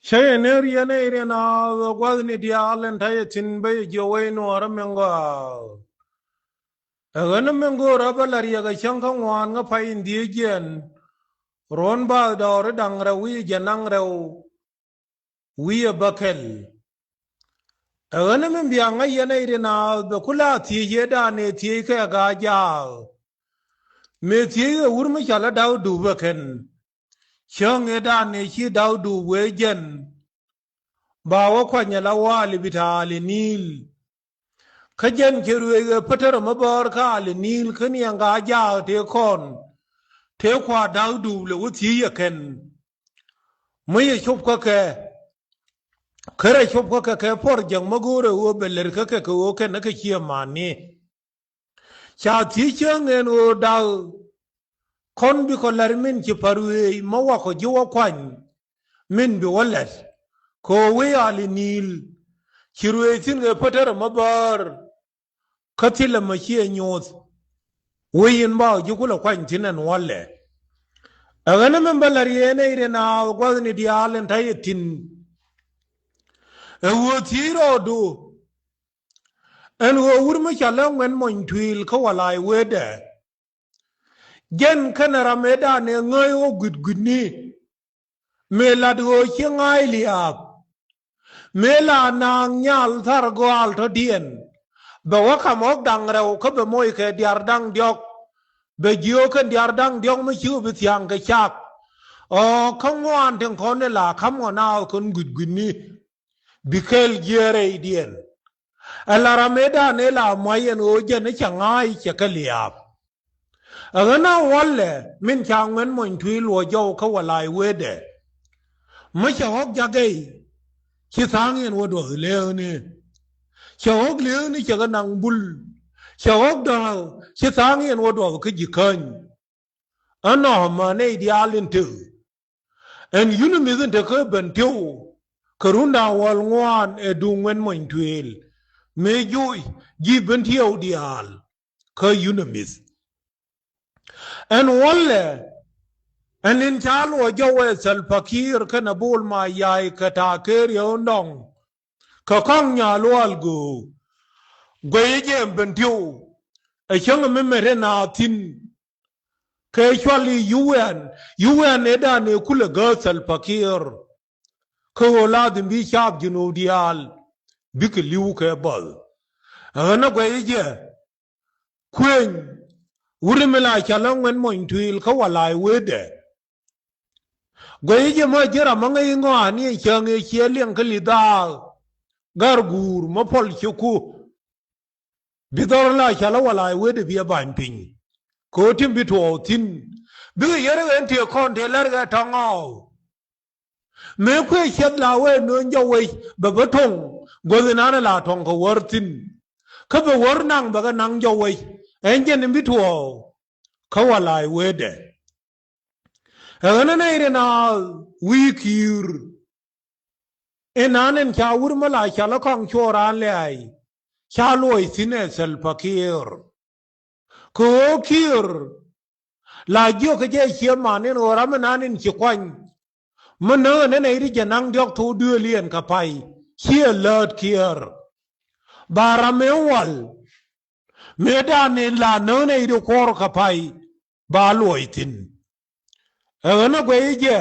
Shay neri neri na gwazni di alen taye tinbe jowe no aramengo agana mengo rabalar yaga shanka wan nga pa indien ron ba dore dangra wi janang rew wi bakel agana men biya nga yene na be kula ti yeda ne ti ka ga ja me ti urma chala daw du baken shang eda ne chi daw du wejen ba wa kwanya la wali bitali nil kajen kirwe patar mabar ka al nil kan yanga ja te kon te kwa daudu le wuti yaken mai shop ka ke kare shop ka ke por jang magore wo beler ka ke wo ke na ke mani cha ti chang en o dal kon bi ko larmin ki parwe mawa ko jiwa kwan min bi wallet ko we al nil kirwe tin ga patar mabar katila machiya nyuth weyin ba jukula kwan tinan walle agana men balar yene ire na gwazni di alen tayetin e wotiro do en wo wurma chala ngwen mon twil ko walai wede gen kanara meda ne ngayo gudgudni me ladgo chingai liap me la nang nyal thar go alto dien ba waka mok dang rew ko be moy ke diar dang diok be jio ke diar dang diok me chu be tiang ke chak o kongwan ten kone la kam na kon gudguni bikel jere dien alara meda ne la mayen o je ne changai che kaliap agana walle min changwen mon tui lo jo ko walai wede ma cha hok jagei chi thangien wo do le ne chawok liu ni chaga nang bul chawok dao chi thangien wo do ke jikany ano ma ne idealin tu en yunu mizin te ke ben tiu karunda wal ngwan e dungwen moin twil me jui ji ben tiu dial ke yunu miz en walle en in chalo jawe sal fakir kana bul ma yai kata ker yondong ka kong nya lual gu gwe je bentiu e chang me mere na tin ke chwali UN eda ne kula gasal fakir ko olad bi shab jinu dial bik liu ke bal ana gwe je kwen urimela chalang wen moin twil ka walai wede gwe je mo jera mangai ngo ani chang e chieliang kalidal gargur mapol chuku bidor la chala wala wede bia ban pin ko tim bitu tin bi yere en te kon te lar ga tango me kwe chet la we no njo we ba batong godina la tong ko wortin ka ba wor nang ba ga nang jo we en je ni bitu ka wala wede ana ne ire na wikir enanen cha wurma la cha la kong choran le ai cha loi sine sel pakir ko kir la jo ke je che manen ora menanen chi kwan mena ne ne ri janang diok thu du lien ka pai che lot kier baramewal medane la no ne ri kor ka pai ba loi tin ana gwe je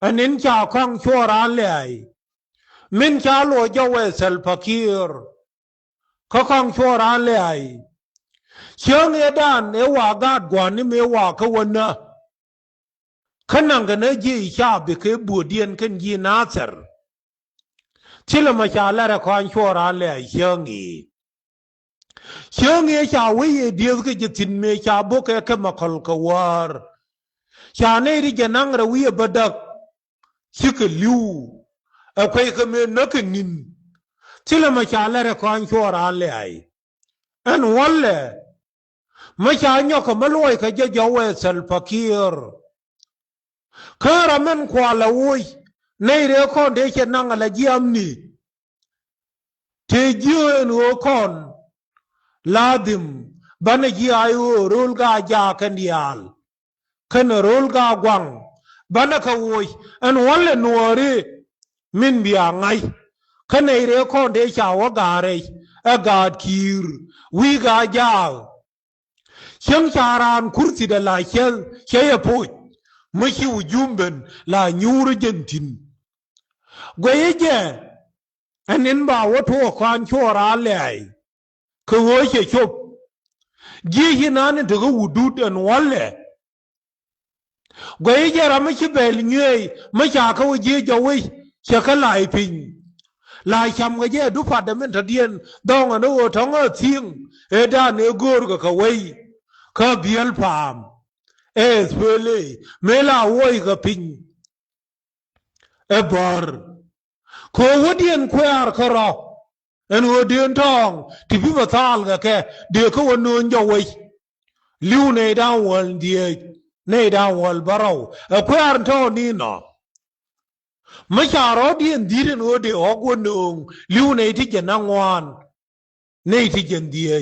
anin cha kong choran le ai min cha lo jawe sel fakir ko kong choran le ai chiang edan e wa gad gwan ni me wa ka wona kanang ne ji sha be ke budien ken ji nasar chila ma cha la ra kong choran le ai chiang e cha wi di ke ji tin me cha bo ke ka ma kol ka war cha ne ri janang ra wi badak chike liu akwai kame nakinin tila machala re kwan chora le ai en walle macha nyoka maloi ka jawe sel fakir kara men kwala woi nei re kon de che nanga la jiamni te jien o kon ladim bana ji ayo rol ga ja kan yal kan rol ga gwang bana ka woi en walle nuore มินเบียงไงขณะเรื่องคนเดียชาวกาเรอากาศคีรวิกาจาเชียงชารานคุรสิดลายเชียพูดไม่ชิวยุมเบนลายูรเจนตินกวยเจอันนั้นบ่าวทั่วควานชั่วร้านเลยคือหัวเฉยชบยี่หินนั้นถึงกับวุดุดอันวันเลยกวยเจเราไม่ใช่เบลเงยไม่ใช่เขาเยี่ยจะวิเชื่อกันหลายพิงลายชำก็เย่ดูฝัดมันทัดเดียนดองอันโอท้องเทียงด้านเอกูร์ก็เขาไว้เขาเบียลพามสเปเล่เมล่าไว้ก็พิงบาร์โควเดียนควร์คาราอันวัวเดียนทองที่พิบัติลก็แค่เดี๋ยวเขาวันนู้นจะไว้ลิวในดาววันเดียในดาววันบาราควร์ทองนี่เนาะไม่ใช่รอดีนดีนวัวเดียวออกวันนู้นลิวในที่จะนั่งวันในที่จะเดีย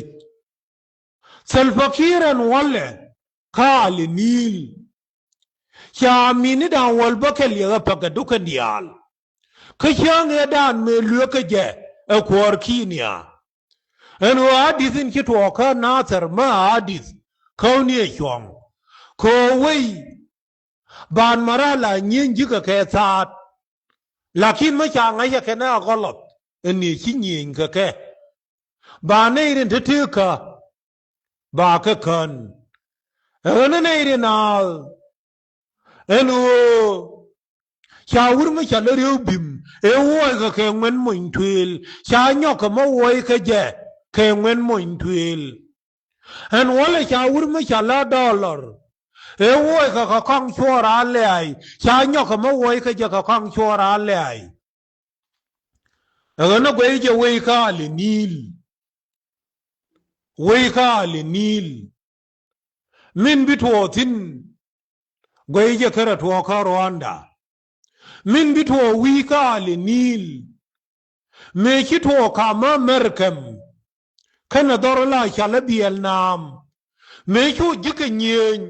เซลฟ์คีรันวันเลยข้าลินีลชามีนดาววันบักเลียกับพักดุกันเดียลขยันเอดานเมลือกเจควอร์คีเนียอันว่าดิสินคิดว่าข้านาซร์มาดิสเขาเนี่ยชงโควิบานมาราลายินจิกแค่ศาสตร์ลักินไม่ช่างไงแค่น่ากลับอันนี้ชิยิงแค่บานในเรื่องที่เธอบาก็คนอันนั้นในเรื่องนั้นอันว่าชาวรุ่งไม่ใช่เรื่องบิมวัยก็แข่งเหมือนมุ่งทวิลชาวหยอกก็มาวัยก็เจ๊แข่งเหมือนมุ่งทวิลอันว่าเลยชาวรุ่งไม่ใช่ละดอลลาร์วัยก็ข้างชัวร์อะไรชาวหยอกก็มาวัยก็เจ๊ก็ข้างชัวร์อะไรอันนั้นก็ไอ้เจ้าวัยก็ลินีลวัยก็ลินีลมินบิทวทินก็ไอ้เจ้าแค่ตัวคารวันดามินบิทววีกาลินีลเมคิทวคามาเมรคัมขณะดอร์ลาชาลเบียลนามเมชูจิกเนียน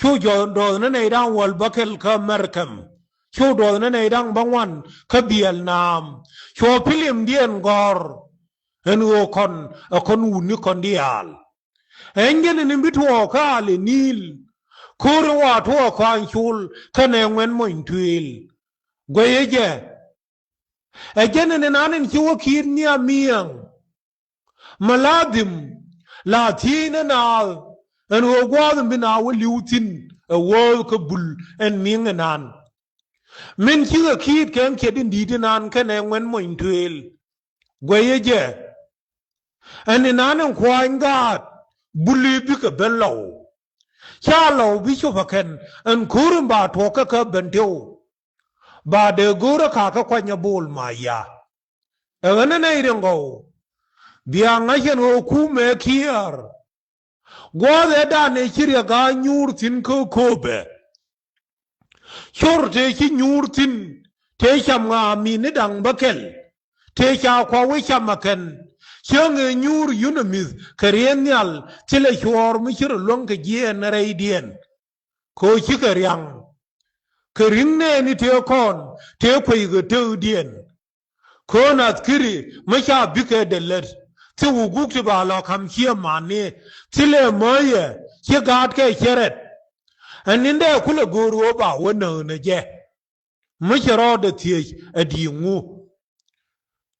ชูจอดอนในดังวัลบักเอลคาเมรคัมชูดอนในดังบางวันขเบียลนามชูพิลิมเดียนกอร์เห็นว่าคนอุ่นคนเดียลเอ็งเจนนิบิทวคาลินีลคูรว่าทั่วควานชูลขณะเงินมุ่งทวิลกวยเจเจนในนั้นที่ว่าขีดเนี่ยมีงมาลาดิมลาทีนนาอันว่ากว่ามันเป็นอาวลิวตินวัวกบุลอันมีงนั้นมันที่ว่าขีดแข่งขีดดีที่นั้นแค่ในเงินมุ่งทวิลกวยเจอันนั้นควายกัดบุลีบิกเบลล์ชาลาวิชุพักเนอันคูรุมบาทวกกับเบนเทียวบาเดกูระข้าก็ควรจะบูลมายาเอ็งนั่นไอ้เรื่องเขาเบียงไอ้เช่นว่าคู่เมคียร์กว่าเดด้านในชีริกาญูร์ทินก็โคเบชอร์เทชิญูร์ทินเทชามงามีนดังบักเกลเทชาควาวิชามาเคนเชื่อเงยญูร์ยูนมิสเคเรียนยัลที่เลชัวร์มิชร์ลงกเจียนอะไรเดียนโคชิกเรียงคือริงเนนี่เที่ยวคนเที่ยวไปก็เที่ยวเดียนคนอัดครีไม่ใช่บิกเดลเลร์ที่วุกุกที่บาลาคำเชี่ยมันนี่ที่เลมายเชี่ยกาดแค่เชร็ดอันนี้เด็กคุณกูรู้ป่าววันนั้นเจ้ไม่ใช่รอดที่อดีงู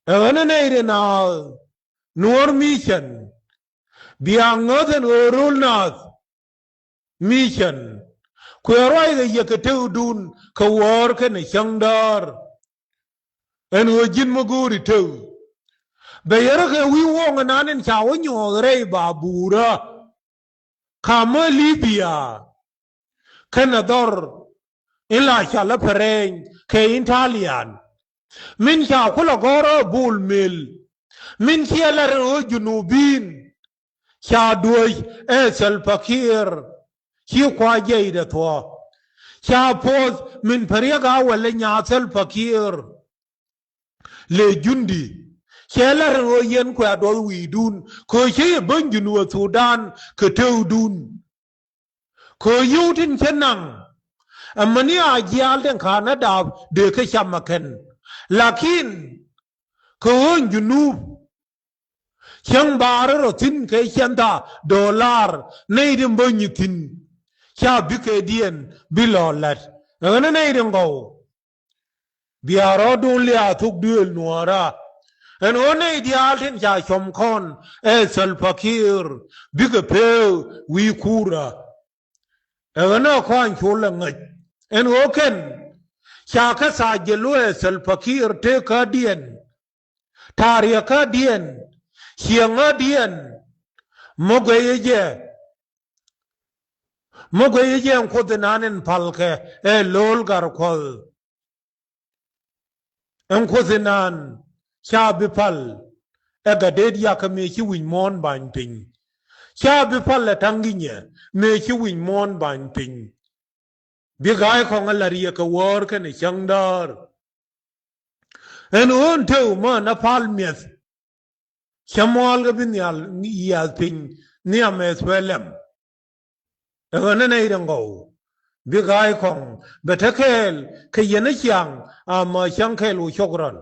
อันนั้นไอ้เรื่องนัวมิชชันเบียงเงินรูลนัดมิชชันคุยอะไรกันยังก็เที่ยวดูนเขาวอร์กันในช่างดาร์อันว่าจินมกูริเที่ยวเบียร์ก็วิวงนั้นชาวน์อยู่อะไรบาบูระข้ามลิเบียแคนาดาร์อิลาชาลเพรงเคอินทาเลียนมินชาวคนละกอร์บูลมิลมินเชียลาร์จูนูบินชาด้วยเอเซลปาคีร์ชีวควายใหญ่เด็ดว่าชาโพสมินพริยกาวเลญาเซลปาคีร์เลจุนดีเชลาร์โรยันขวาดวีดุนเคยใช้บังจุนวัวสุดานเคยเท่าดุนเคยยูทินเชนังมันนี่อาเจียลเดนขานาดาวเด็กชามาเคน lakin kun junub yang bara rotin ke yanda dollar nei dim bonyitin kya bike dien bilolat ngana nei dim go biaro dun lia tuk duel nuara en one ideal tin ja chom kon sel fakir bike pe wi kura ngana kwan chula ngai en oken kya ka sa jelo sel fakir te ka dien taria ka dien hianga dien mogweye ko denanen palke lol gar kol en ko denan chabi pal gaded ya ka me chi win mon ban pin chabi pal la tanginye me chi win mon ban pin bi gai ko ngalari ka wor ka ne changdar en on te ma na pal mies Chamual ga bin yal pin ni ames welem ngana nei dango bi gai kong betakel ke yene kyang ama kyang ke lu chogran